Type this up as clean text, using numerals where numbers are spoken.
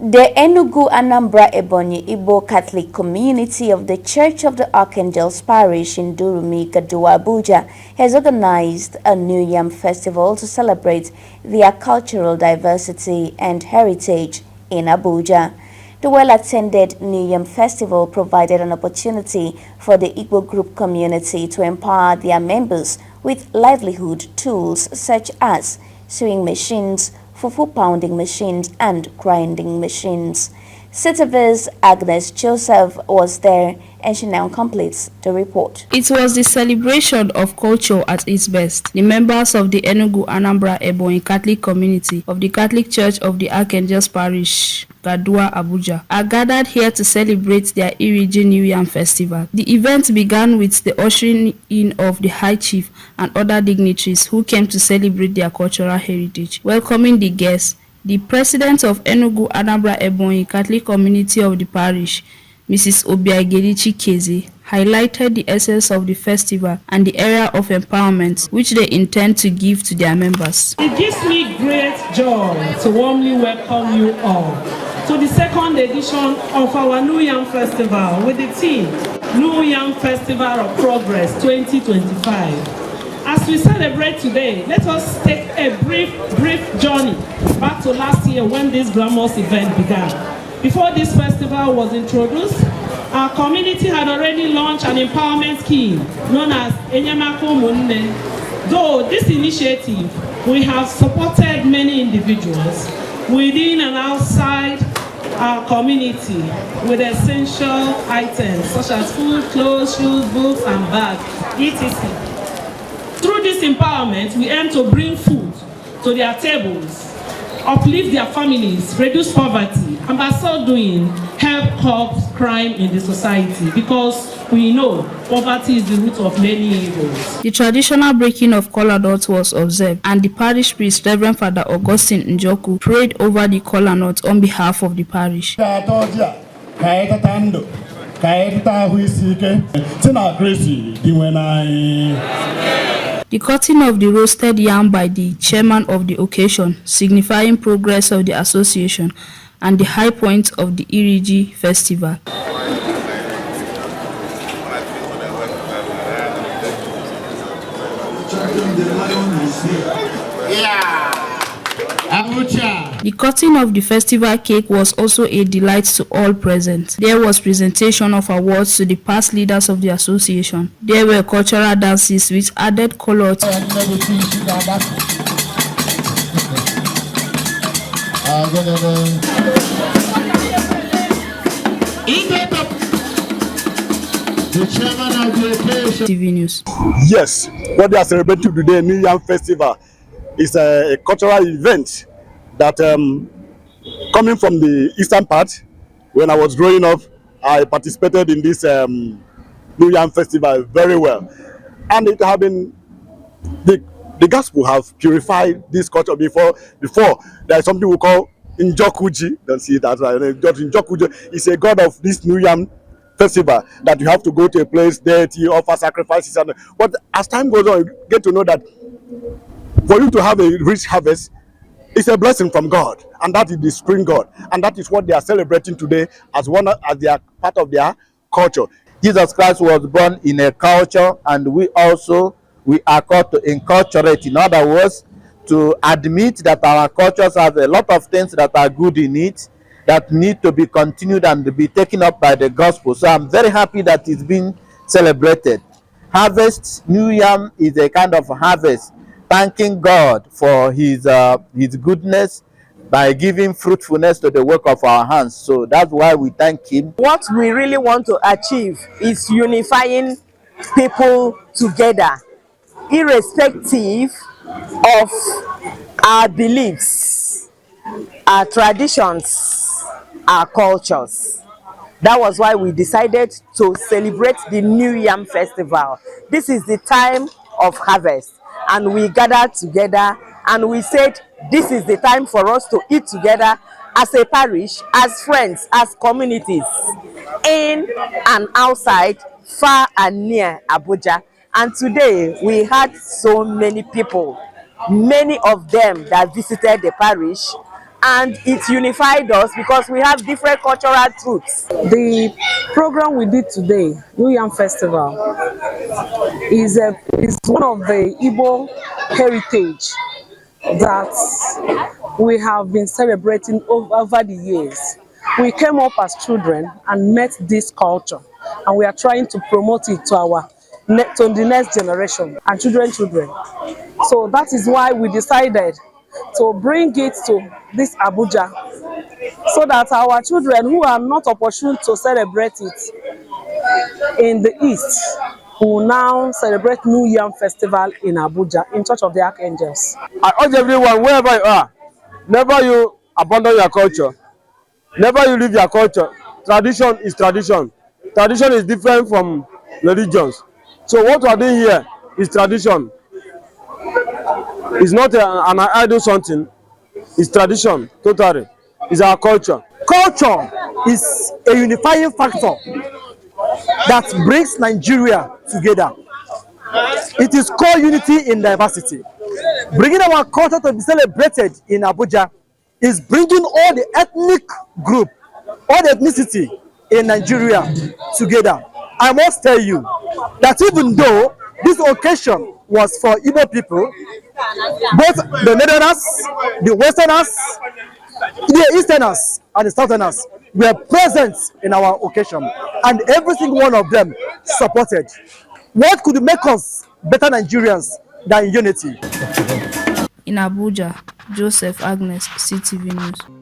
The Enugu-Anambra-Ebonyi Igbo Catholic community of the Church of the Archangels Parish in Durumi, Gaduwa, Abuja has organized a New Yam Festival to celebrate their cultural diversity and heritage in Abuja. The well-attended New Yam Festival provided an opportunity for the Igbo group community to empower their members with livelihood tools such as sewing machines, fufu pounding machines and grinding machines. Citiviz Agnes Joseph was there and she now completes the report. It was the celebration of culture at its best. The members of the Enugu-Anambra-Ebonyi Catholic community of the Catholic Church of the Archangels Parish, Gaduwa, Abuja, are gathered here to celebrate their Iriji New Yam Festival. The event began with the ushering in of the High Chief and other dignitaries who came to celebrate their cultural heritage. Welcoming the guests, the President of Enugu-Anambra-Ebonyi Catholic Community of the Parish, Mrs. Obiagelichi Keze, highlighted the essence of the festival and the area of empowerment which they intend to give to their members. It gives me great joy to warmly welcome you all to the second edition of our New Yam Festival with the theme New Yam Festival of Progress 2025. As we celebrate today, let us take a brief journey back to last year when this glamorous event began. Before this festival was introduced, our community had already launched an empowerment scheme known as Enyamako Munne. Though this initiative, we have supported many individuals within and outside our community with essential items such as food, clothes, shoes, books, and bags, etc. Through this empowerment, we aim to bring food to their tables, uplift their families, reduce poverty, and by so doing, help curb crime in the society, because we know poverty is the root of many evils. The traditional breaking of kola nuts was observed, and the parish priest, Reverend Father Augustine Njoku, prayed over the kola nuts on behalf of the parish. The cutting of the roasted yam by the chairman of the occasion, signifying progress of the association and the high point of the Iriji festival. The cutting of the festival cake was also a delight to all present. There was presentation of awards to the past leaders of the association. There were cultural dances which added color to the chairman of the occasion. TV News. Yes, what they are celebrating today, New Yam Festival, is a cultural event that coming from the eastern part. When I was growing up, I participated in this New Yam Festival very well, and it have been the gospel have purified this culture before. There is something we call Njokuji. Don't see that right? Njokuji is a god of this New Yam Festival that you have to go to a place there to offer sacrifices, and but as time goes on, you get to know that for you to have a rich harvest, it's a blessing from God, and that is the spring God, and that is what they are celebrating today as they are part of their culture. Jesus Christ was born in a culture, and we are called to inculturate. In other words, to admit that our cultures have a lot of things that are good in it that need to be continued and be taken up by the gospel. So I'm very happy that it's been celebrated. Harvest, New Yam is a kind of harvest, thanking God for his goodness by giving fruitfulness to the work of our hands. So that's why we thank him. What we really want to achieve is unifying people together, irrespective of our beliefs, our traditions, our cultures. That was why we decided to celebrate the New Yam Festival. This is the time of harvest, and we gathered together and we said this is the time for us to eat together as a parish, as friends, as communities, in and outside, far and near Abuja. And today we had so many people, many of them that visited the parish and it unified us because we have different cultural truths. The program we did today, New Yam Festival, is one of the Igbo heritage that we have been celebrating over the years. We came up as children and met this culture, and we are trying to promote it to the next generation and children. So that is why we decided to bring it to this Abuja, so that our children who are not opportune to celebrate it in the East will now celebrate New Yam Festival in Abuja, in Church of the Archangels. I urge everyone, wherever you are, never you abandon your culture, never you leave your culture. Tradition is tradition. Tradition is different from religions. So what we are doing here is tradition. It's not an idle something. It's tradition, totally. It's our culture. Culture is a unifying factor that brings Nigeria together. It is called unity in diversity. Bringing our culture to be celebrated in Abuja is bringing all the ethnic group, all the ethnicity in Nigeria together. I must tell you that even though this occasion was for Igbo people, both the Northerners, the Westerners, the Easterners, and the Southerners were present in our occasion, and every single one of them supported. What could make us better Nigerians than unity? In Abuja, Joseph Agnes, CTV News.